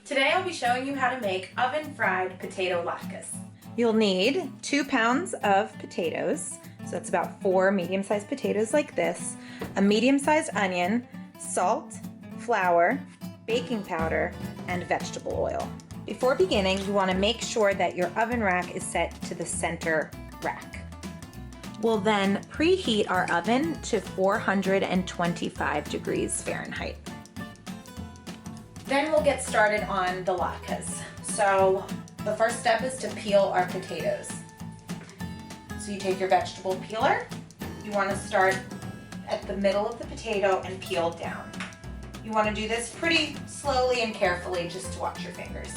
Today I'll be showing you how to make oven-fried potato latkes. You'll need 2 pounds of potatoes, so that's about 4 medium-sized potatoes like this, a medium-sized onion, salt, flour, baking powder, and vegetable oil. Before beginning, you want to make sure that your oven rack is set to the center rack. We'll then preheat our oven to 425 degrees Fahrenheit. Then we'll get started on the latkes. So the first step is to peel our potatoes. So you take your vegetable peeler. You want to start at the middle of the potato and peel down. You want to do this pretty slowly and carefully just to watch your fingers.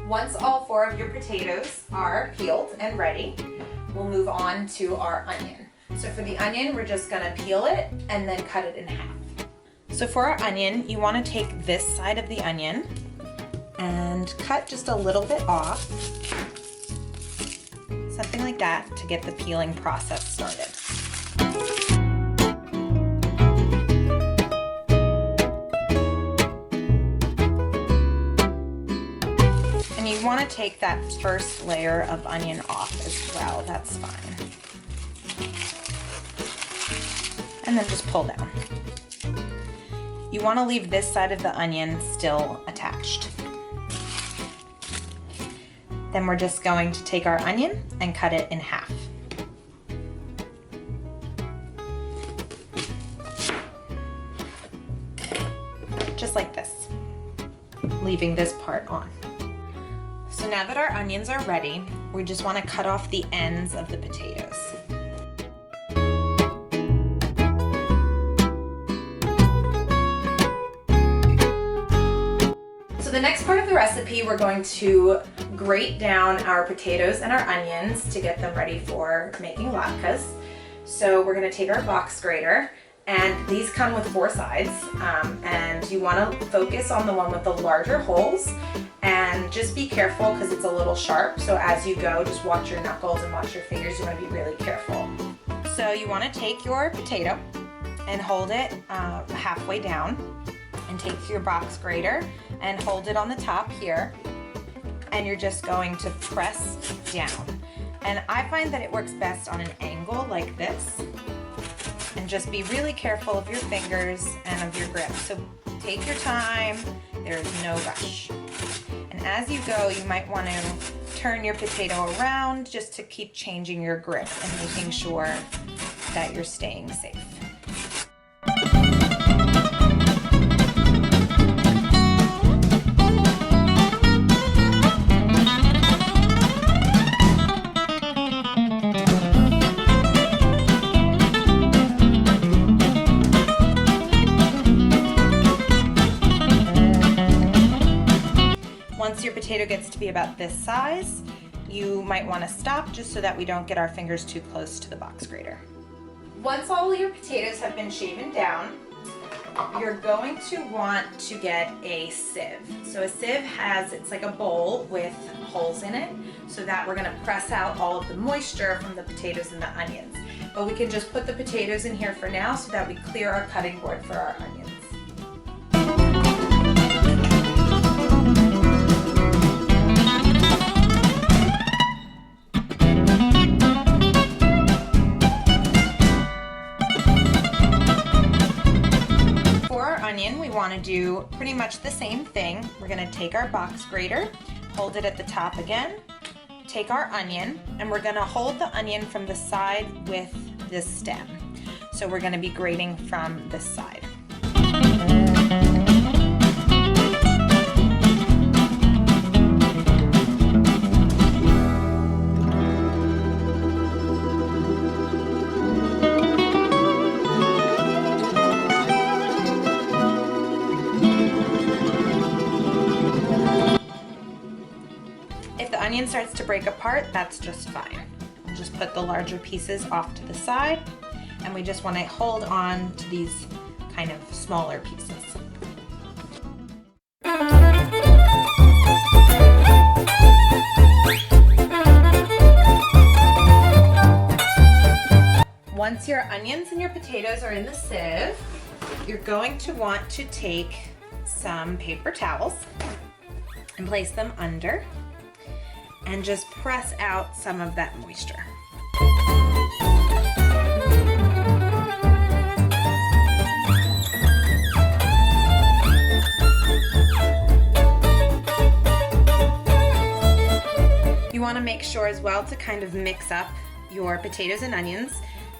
Once all 4 of your potatoes are peeled and ready, we'll move on to our onion. So for the onion, we're just gonna peel it and then cut it in half. So for our onion, you want to take this side of the onion and cut just a little bit off, something like that, to get the peeling process started. And you want to take that first layer of onion off as well, that's fine. And then just pull down. You want to leave this side of the onion still attached. Then we're just going to take our onion and cut it in half. Just like this, leaving this part on. So now that our onions are ready, we just want to cut off the ends of the potatoes. So the next part of the recipe, we're going to grate down our potatoes and our onions to get them ready for making latkes. So we're going to take our box grater, and these come with 4 sides, and you want to focus on the one with the larger holes. And just be careful because it's a little sharp, so as you go, just watch your knuckles and watch your fingers. You want to be really careful. So you want to take your potato and hold it halfway down, and take your box grater and hold it on the top here, and you're just going to press down. And I find that it works best on an angle like this, and just be really careful of your fingers and of your grip. So take your time, there's no rush. And as you go, you might want to turn your potato around just to keep changing your grip and making sure that you're staying safe. Once your potato gets to be about this size, you might want to stop just so that we don't get our fingers too close to the box grater. Once all your potatoes have been shaven down, you're going to want to get a sieve. So a sieve it's like a bowl with holes in it, so that we're going to press out all of the moisture from the potatoes and the onions. But we can just put the potatoes in here for now so that we clear our cutting board for our onions. We want to do pretty much the same thing. We're going to take our box grater, hold it at the top again, take our onion, and we're going to hold the onion from the side with this stem. So we're going to be grating from this side. If the onion starts to break apart, that's just fine. We'll just put the larger pieces off to the side, and we just want to hold on to these kind of smaller pieces. Once your onions and your potatoes are in the sieve, you're going to want to take some paper towels and place them under and just press out some of that moisture. You want to make sure as well to kind of mix up your potatoes and onions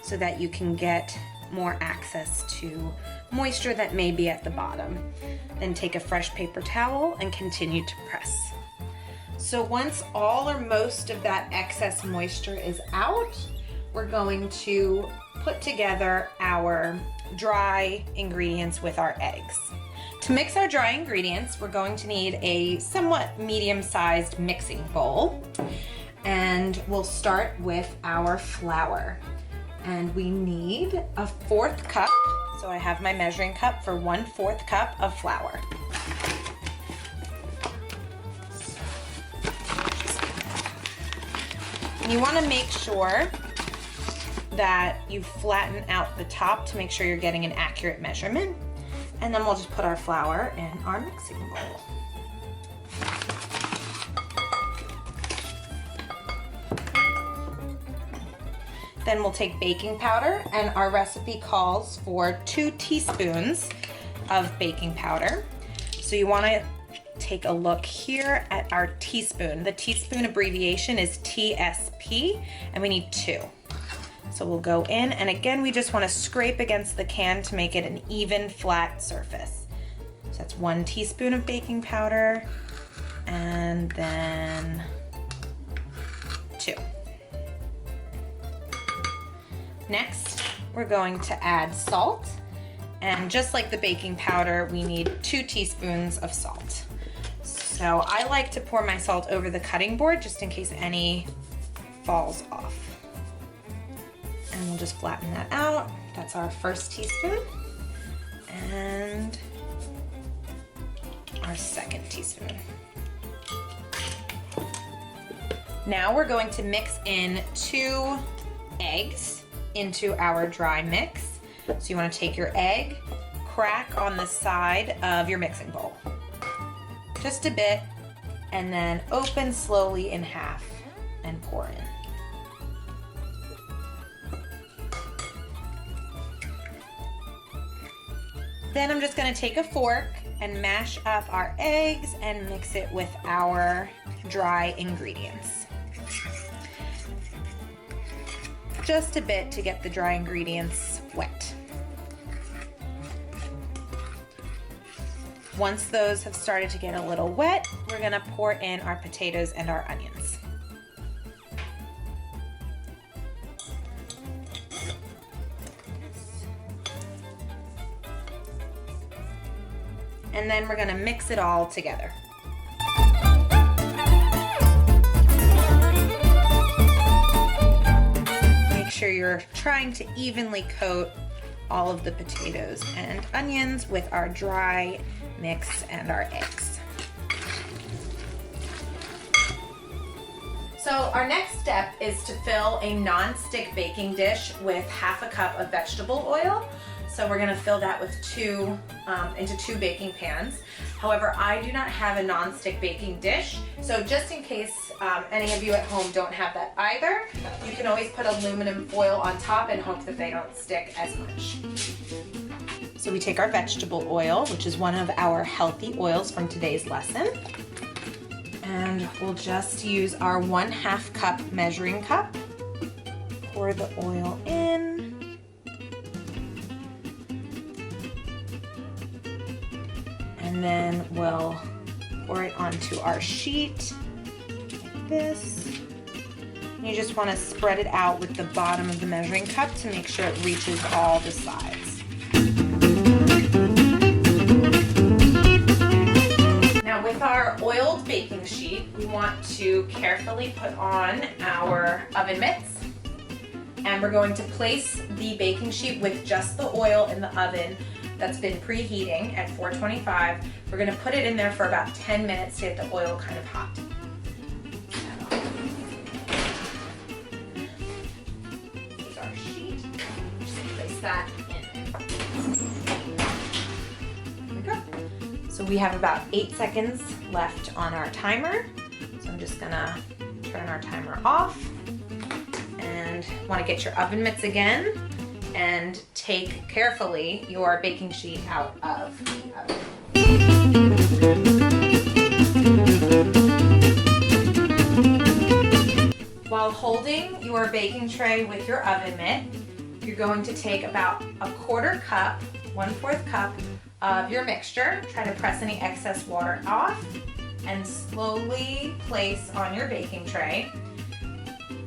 so that you can get more access to moisture that may be at the bottom. Then take a fresh paper towel and continue to press. So once all or most of that excess moisture is out, we're going to put together our dry ingredients with our eggs. To mix our dry ingredients, we're going to need a somewhat medium-sized mixing bowl. And we'll start with our flour. And we need a 1/4 cup. So I have my measuring cup for 1/4 cup of flour. You want to make sure that you flatten out the top to make sure you're getting an accurate measurement. And then we'll just put our flour in our mixing bowl. Then we'll take baking powder, and our recipe calls for 2 teaspoons of baking powder. So you want to take a look here at our teaspoon. The teaspoon abbreviation is TSP, and we need 2. So we'll go in, and again, we just want to scrape against the can to make it an even, flat surface. So that's 1 teaspoon of baking powder, and then 2. Next, we're going to add salt, and just like the baking powder, we need 2 teaspoons of salt. So I like to pour my salt over the cutting board just in case any falls off. And we'll just flatten that out. That's our 1st teaspoon. And our 2nd teaspoon. Now we're going to mix in 2 eggs into our dry mix. So you want to take your egg, crack on the side of your mixing bowl. Just a bit, and then open slowly in half and pour in. Then I'm just going to take a fork and mash up our eggs and mix it with our dry ingredients. Just a bit to get the dry ingredients wet. Once those have started to get a little wet, we're going to pour in our potatoes and our onions. And then we're going to mix it all together. Make sure you're trying to evenly coat all of the potatoes and onions with our dry mix and our eggs. So our next step is to fill a non-stick baking dish with 1/2 cup of vegetable oil. So we're gonna fill that with into 2 baking pans. However, I do not have a non-stick baking dish. So just in case any of you at home don't have that either, you can always put aluminum foil on top and hope that they don't stick as much. So we take our vegetable oil, which is one of our healthy oils from today's lesson. And we'll just use our 1/2 cup measuring cup. Pour the oil in. And then we'll pour it onto our sheet like this. And you just want to spread it out with the bottom of the measuring cup to make sure it reaches all the sides. Now with our oiled baking sheet, we want to carefully put on our oven mitts. And we're going to place the baking sheet with just the oil in the oven that's been preheating at 425. We're going to put it in there for about 10 minutes to get the oil kind of hot. Here's our sheet. that in. There we go. So we have about 8 seconds left on our timer. So I'm just gonna turn our timer off. And want to get your oven mitts again and take carefully your baking sheet out of the oven. While holding your baking tray with your oven mitt, you're going to take about a 1/4 cup, 1/4 cup of your mixture. Try to press any excess water off and slowly place on your baking tray.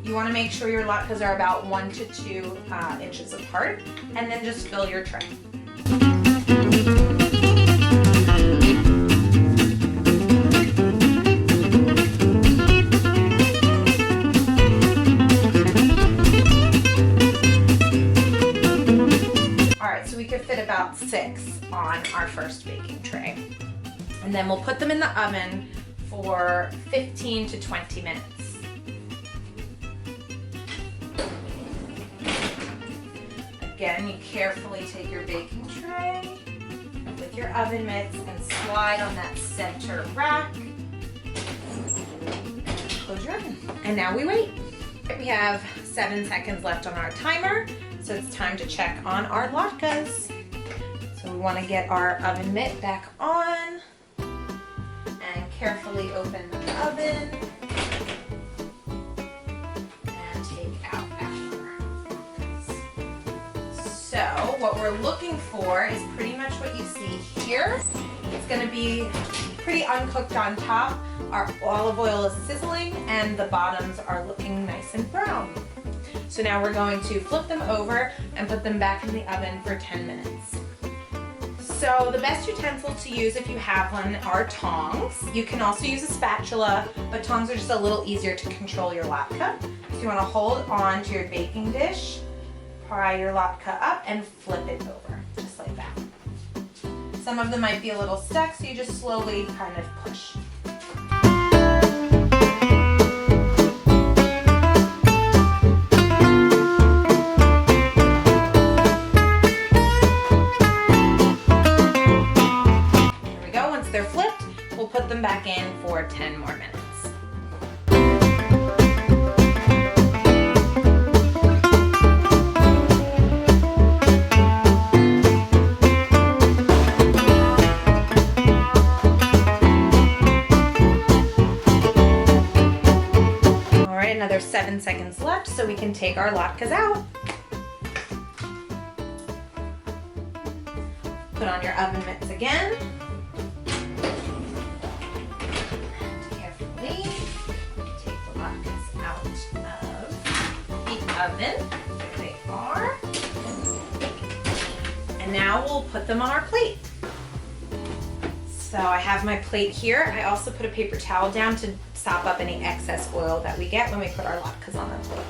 You want to make sure your latkes are about 1 to 2 inches apart, and then just fill your tray. Alright, so we could fit about 6 on our first baking tray. And then we'll put them in the oven for 15 to 20 minutes. Again, you carefully take your baking tray with your oven mitts and slide on that center rack. Close your oven. And now we wait. We have 7 seconds left on our timer, so it's time to check on our latkes. So we want to get our oven mitt back on and carefully open the oven and take out our latkes. So what we're looking for is pretty much what you see here. It's going to be pretty uncooked on top. Our olive oil is sizzling and the bottoms are looking nice and brown. So now we're going to flip them over and put them back in the oven for 10 minutes. So the best utensil to use if you have one are tongs. You can also use a spatula, but tongs are just a little easier to control your latke. So you want to hold on to your baking dish, pry your latke up and flip it over, just like that. Some of them might be a little stuck, so you just slowly kind of push. They're flipped, we'll put them back in for 10 more minutes. All right, another 7 seconds left, so we can take our latkes out. Put on your oven mitts again. Oven. There they are. And now we'll put them on our plate. So I have my plate here. I also put a paper towel down to sop up any excess oil that we get when we put our latkes on the plate.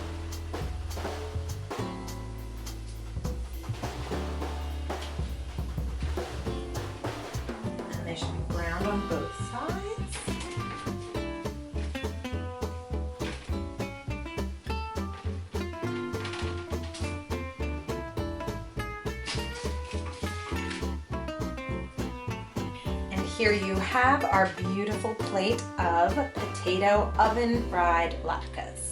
And they should be browned on both sides. Here you have our beautiful plate of potato oven fried latkes.